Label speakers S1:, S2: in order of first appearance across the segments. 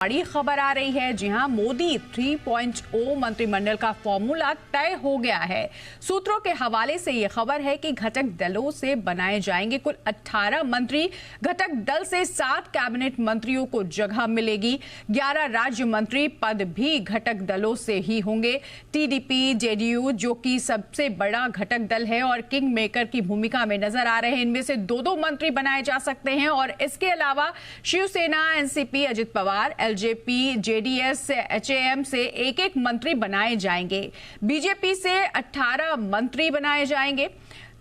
S1: बड़ी खबर आ रही है। जी हां, मोदी 3.0 मंत्रिमंडल का फॉर्मूला तय हो गया है। सूत्रों के हवाले से यह खबर है कि घटक दलों से बनाए जाएंगे कुल 18 मंत्री। घटक दल से 7 कैबिनेट मंत्रियों को जगह मिलेगी। 11 राज्य मंत्री पद भी घटक दलों से ही होंगे। टीडीपी, जेडीयू जो कि सबसे बड़ा घटक दल है और किंग मेकर की भूमिका में नजर आ रहे हैं, इनमें से 2-2 मंत्री बनाए जा सकते हैं। और इसके अलावा Shiv Sena, NCP, Ajit Pawar, LJP, JDS, HAM से एक-एक मंत्री बनाए जाएंगे। बीजेपी से 18 मंत्री बनाए जाएंगे।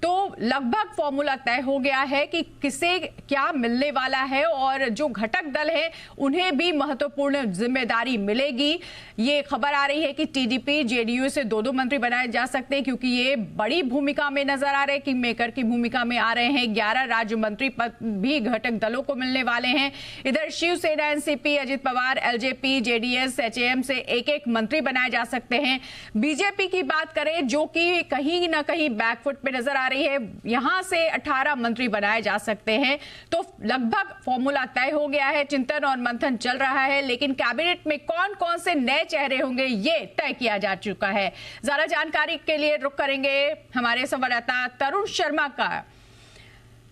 S1: तो लगभग फॉर्मूला तय हो गया है कि किसे क्या मिलने वाला है और जो घटक दल है उन्हें भी महत्वपूर्ण जिम्मेदारी मिलेगी। ये खबर आ रही है कि टीडीपी, जेडीयू से 2-2 मंत्री बनाए जा सकते हैं क्योंकि ये बड़ी भूमिका में नजर आ रहे हैं, किंग मेकर की भूमिका में आ रहे हैं। 11 राज्य मंत्री पद भी घटक दलों को मिलने वाले हैं। इधर Shiv Sena, NCP, Ajit Pawar, LJP, JDS, HAM से एक-एक मंत्री बनाए जा सकते हैं। बीजेपी की बात करें जो कि कहीं ना कहीं बैकफुट पे नजर रही है, यहां से 18 मंत्री बनाए जा सकते हैं। तो लगभग फॉर्मूला तय हो गया है, चिंतन और मंथन चल रहा है, लेकिन कैबिनेट में कौन कौन से नए चेहरे होंगे ये तय किया जा चुका है। ज्यादा जानकारी के लिए रुख करेंगे हमारे संवाददाता तरुण शर्मा का।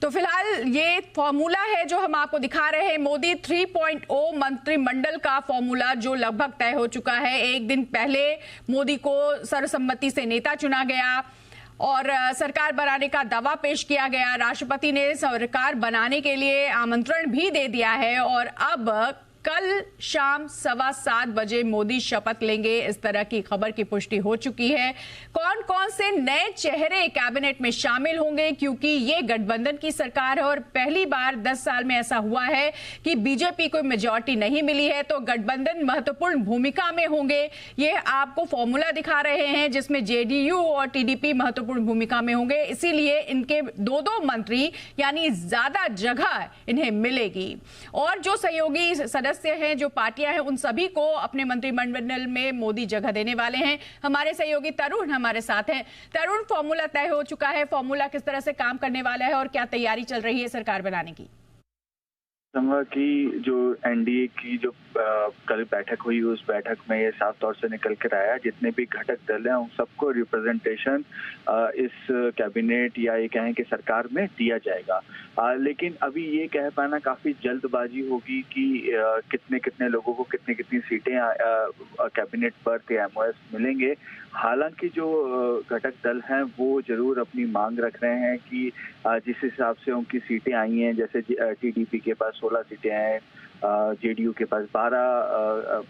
S1: तो फिलहाल ये फॉर्मूला है जो हम आपको दिखा रहे हैं, मोदी 3.0 मंत्रिमंडल का फॉर्मूला जो लगभग तय हो चुका है। एक दिन पहले मोदी को सर्वसम्मति से नेता चुना गया और सरकार बनाने का दावा पेश किया गया। राष्ट्रपति ने सरकार बनाने के लिए आमंत्रण भी दे दिया है और अब कल शाम 7:15 बजे मोदी शपथ लेंगे, इस तरह की खबर की पुष्टि हो चुकी है। कौन कौन से नए चेहरे कैबिनेट में शामिल होंगे, क्योंकि ये गठबंधन की सरकार है और पहली बार 10 साल में ऐसा हुआ है कि बीजेपी को मेजॉरिटी नहीं मिली है, तो गठबंधन महत्वपूर्ण भूमिका में होंगे। ये आपको फॉर्मूला दिखा रहे हैं जिसमें जेडीयू और टीडीपी महत्वपूर्ण भूमिका में होंगे, इसीलिए इनके 2-2 मंत्री यानी ज्यादा जगह इन्हें मिलेगी। और जो सहयोगी सदस्य हैं, जो पार्टियां हैं, उन सभी को अपने मंत्रिमंडल में मोदी जगह देने वाले हैं। हमारे सहयोगी तरुण हमारे साथ हैं। तरुण, फॉर्मूला तय हो चुका है, फॉर्मूला किस तरह से काम करने वाला है और क्या तैयारी चल रही है सरकार बनाने की?
S2: की जो एनडीए की जो कल बैठक हुई, उस बैठक में ये साफ तौर से निकल कर आया, जितने भी घटक दल हैं उन सबको रिप्रेजेंटेशन इस कैबिनेट या ये कहें कि सरकार में दिया जाएगा। लेकिन अभी ये कह पाना काफी जल्दबाजी होगी कि कितने कितने लोगों को कितनी कितनी सीटें कैबिनेट पर एमओएस मिलेंगे। हालांकि जो घटक दल हैं वो जरूर अपनी मांग रख रहे हैं कि जिस हिसाब से उनकी सीटें आई हैं, जैसे टीडीपी के पास 16 सीटें हैं, जेडीयू के पास 12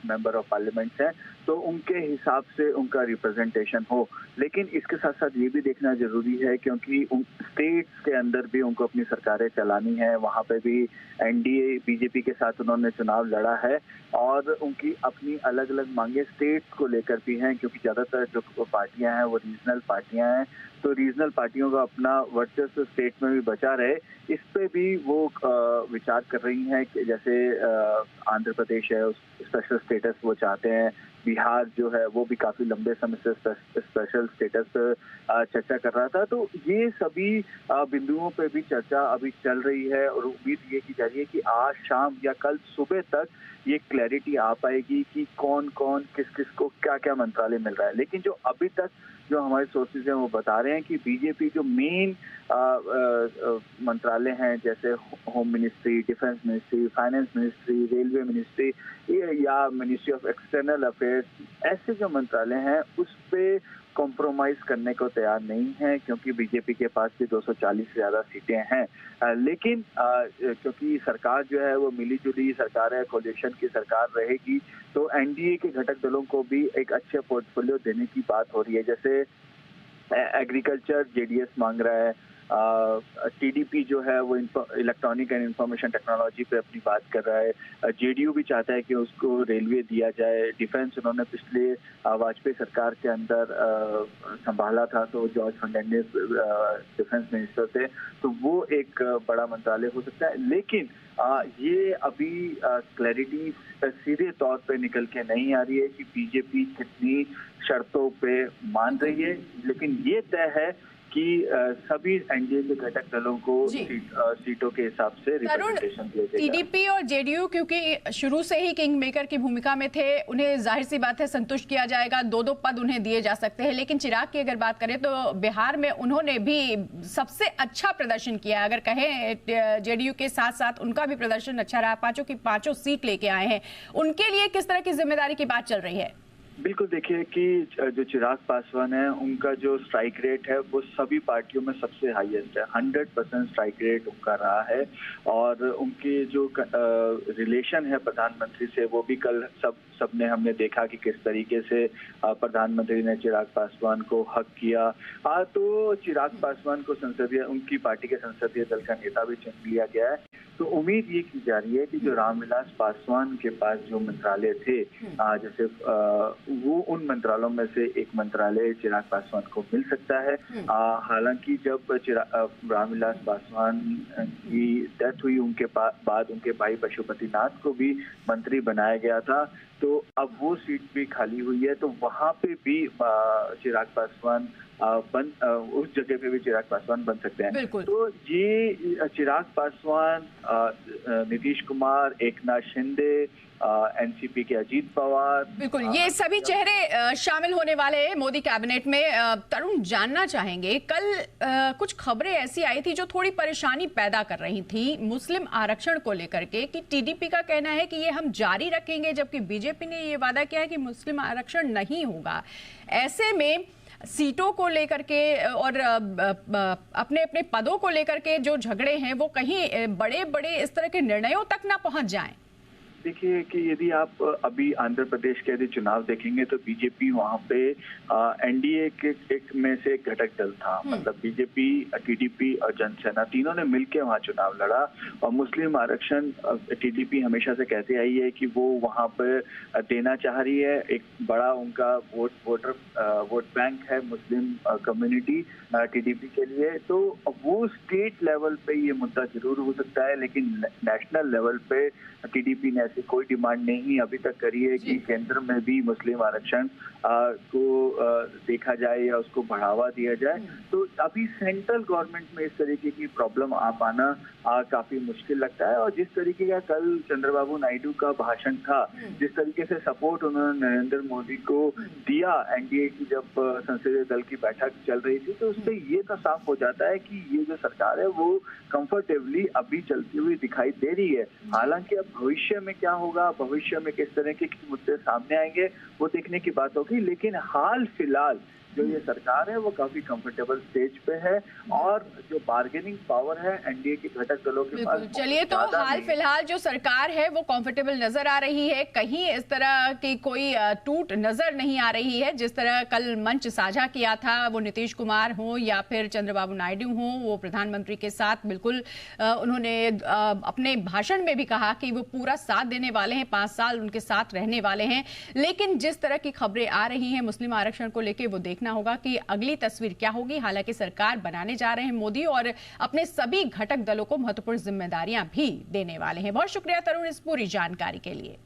S2: मेंबर ऑफ पार्लियामेंट हैं, तो उनके हिसाब से उनका रिप्रेजेंटेशन हो। लेकिन इसके साथ साथ ये भी देखना जरूरी है क्योंकि उन स्टेट्स के अंदर भी उनको अपनी सरकारें चलानी है। वहाँ पे भी एनडीए बीजेपी के साथ उन्होंने चुनाव लड़ा है और उनकी अपनी अलग अलग मांगे स्टेट्स को लेकर भी हैं, क्योंकि ज्यादातर जो पार्टियां हैं वो रीजनल पार्टियां हैं, तो रीजनल पार्टियों का अपना वर्चस्व स्टेट में भी बचा रहे, इस पे भी वो विचार कर रही हैं कि जैसे आंध्र प्रदेश है, उस स्पेशल स्टेटस वो चाहते हैं। बिहार जो है वो भी काफी लंबे समय से स्पेशल स्टेटस पर चर्चा कर रहा था। तो ये सभी बिंदुओं पे भी चर्चा अभी चल रही है और उम्मीद ये की जा रही है कि आज शाम या कल सुबह तक ये क्लैरिटी आ पाएगी कि कौन कौन किस किस को क्या क्या मंत्रालय मिल रहा है। लेकिन जो अभी तक जो हमारे सोर्सेज हैं वो बता रहे हैं कि बीजेपी जो मेन मंत्रालय हैं, जैसे home ministry, defence ministry, finance ministry, railway ministry या मिनिस्ट्री ऑफ एक्सटर्नल अफेयर्स, ऐसे जो मंत्रालय हैं उस पे कॉम्प्रोमाइज करने को तैयार नहीं है, क्योंकि बीजेपी के पास भी 240 से ज्यादा सीटें हैं। लेकिन क्योंकि सरकार जो है वो मिली जुली सरकार है, कोलिशन की सरकार रहेगी, तो एनडीए के घटक दलों को भी एक अच्छे पोर्टफोलियो देने की बात हो रही है। जैसे एग्रीकल्चर जेडीएस मांग रहा है, टीडीपी जो है वो इलेक्ट्रॉनिक एंड इंफॉर्मेशन टेक्नोलॉजी पे अपनी बात कर रहा है, जेडीयू भी चाहता है कि उसको रेलवे दिया जाए, डिफेंस उन्होंने पिछले वाजपेयी सरकार के अंदर संभाला था, तो जॉर्ज फर्नांडिस डिफेंस मिनिस्टर थे, तो वो एक बड़ा मंत्रालय हो सकता है। लेकिन ये अभी क्लैरिटी सीधे तौर पे निकल के नहीं आ रही है कि बीजेपी कितनी शर्तों पे मान रही है, लेकिन ये तय है कि सभी एनडीए के घटक दलों को सीटों के हिसाब से रिप्रेजेंटेशन दिया जाएगा।
S1: टीडीपी और जेडीयू क्योंकि शुरू से ही किंग मेकर की भूमिका में थे, उन्हें जाहिर सी बात है संतुष्ट किया जाएगा, 2-2 पद उन्हें दिए जा सकते हैं। लेकिन चिराग की अगर बात करें तो बिहार में उन्होंने भी सबसे अच्छा प्रदर्शन किया। अगर कहें जेडीयू के साथ साथ उनका भी प्रदर्शन अच्छा रहा, पांचों की पांचों सीट लेके आए हैं। उनके लिए किस तरह की जिम्मेदारी की बात चल रही है?
S2: बिल्कुल, देखिए कि जो चिराग पासवान है उनका जो स्ट्राइक रेट है वो सभी पार्टियों में सबसे हाईएस्ट है। 100% स्ट्राइक रेट उनका रहा है और उनके जो रिलेशन है प्रधानमंत्री से वो भी कल सबने हमने देखा कि किस तरीके से प्रधानमंत्री ने चिराग पासवान को हक किया। तो चिराग पासवान को उनकी पार्टी के संसदीय दल का नेता भी चुन लिया गया है। तो उम्मीद ये की जा रही है कि जो रामविलास पासवान के पास जो मंत्रालय थे, जैसे वो उन मंत्रालयों में से एक मंत्रालय चिराग पासवान को मिल सकता है। हालांकि जब रामविलास पासवान की डेथ हुई उनके बाद उनके भाई पशुपतिनाथ को भी मंत्री बनाया गया था, तो अब वो सीट भी खाली हुई है, तो वहां पे भी चिराग पासवान उस जगह पे भी चिराग पासवान बन सकते हैं। तो ये चिराग पासवान, नीतीश कुमार, एकनाथ शिंदे, एनसीपी के अजीत पवार,
S1: बिल्कुल ये सभी चेहरे शामिल होने वाले हैं मोदी कैबिनेट में। तरुण, जानना चाहेंगे, कल कुछ खबरें ऐसी आई थी जो थोड़ी परेशानी पैदा कर रही थी मुस्लिम आरक्षण को लेकर के, कि टीडीपी का कहना है कि ये हम जारी रखेंगे, जबकि बीजेपी ने ये वादा किया है कि मुस्लिम आरक्षण नहीं होगा। ऐसे में सीटों को लेकर के और अपने अपने पदों को लेकर के जो झगड़े हैं वो कहीं बड़े बड़े इस तरह के निर्णयों तक ना पहुंच जाएं।
S2: देखिए कि यदि आप अभी आंध्र प्रदेश के यदि चुनाव देखेंगे तो बीजेपी वहां पे एनडीए के एक में से एक घटक दल था। मतलब बीजेपी, टीडीपी और जनसेना तीनों ने मिलकर वहां चुनाव लड़ा। और मुस्लिम आरक्षण टीडीपी हमेशा से कहते आई है कि वो वहां पे देना चाह रही है। एक बड़ा उनका वोट बैंक है मुस्लिम कम्युनिटी टीडीपी के लिए। तो वो स्टेट लेवल पे ये मुद्दा जरूर हो सकता है, लेकिन नेशनल लेवल पे टीडीपी ने ऐसी कोई डिमांड नहीं अभी तक करी है कि केंद्र में भी मुस्लिम आरक्षण को देखा जाए या उसको बढ़ावा दिया जाए। तो अभी सेंट्रल गवर्नमेंट में इस तरीके की प्रॉब्लम आ पाना काफी मुश्किल लगता है। और जिस तरीके का कल चंद्रबाबू नायडू का भाषण था, जिस तरीके से सपोर्ट उन्होंने नरेंद्र मोदी को दिया एनडीए की जब संसदीय दल की बैठक चल रही थी, तो उससे ये तो साफ हो जाता है कि ये जो सरकार है वो कंफर्टेबली अभी चलती हुई दिखाई दे रही है। हालांकि अब भविष्य में क्या होगा, भविष्य में किस तरह के मुद्दे सामने आएंगे वो देखने की बात होगी। लेकिन हाल फिलहाल जो ये सरकार है वो काफी कंफर्टेबल स्टेज पे है और जो बार्गेनिंग पावर है एनडीए के घटक दलों के पास।
S1: चलिए, तो हाल फिलहाल जो सरकार है वो कंफर्टेबल नजर आ रही है, कहीं इस तरह की कोई टूट नजर नहीं आ रही है। जिस तरह कल मंच साझा किया था, वो नीतीश कुमार हो या फिर चंद्रबाबू नायडू हो, वो प्रधानमंत्री के साथ बिल्कुल उन्होंने अपने भाषण में भी कहा कि वो पूरा साथ देने वाले हैं, 5 साल उनके साथ रहने वाले हैं। लेकिन जिस तरह की खबरें आ रही हैं मुस्लिम आरक्षण को लेकर, वो देखना होगा कि अगली तस्वीर क्या होगी। हालांकि सरकार बनाने जा रहे हैं मोदी और अपने सभी घटक दलों को महत्वपूर्ण जिम्मेदारियां भी देने वाले हैं। बहुत शुक्रिया तरुण इस पूरी जानकारी के लिए।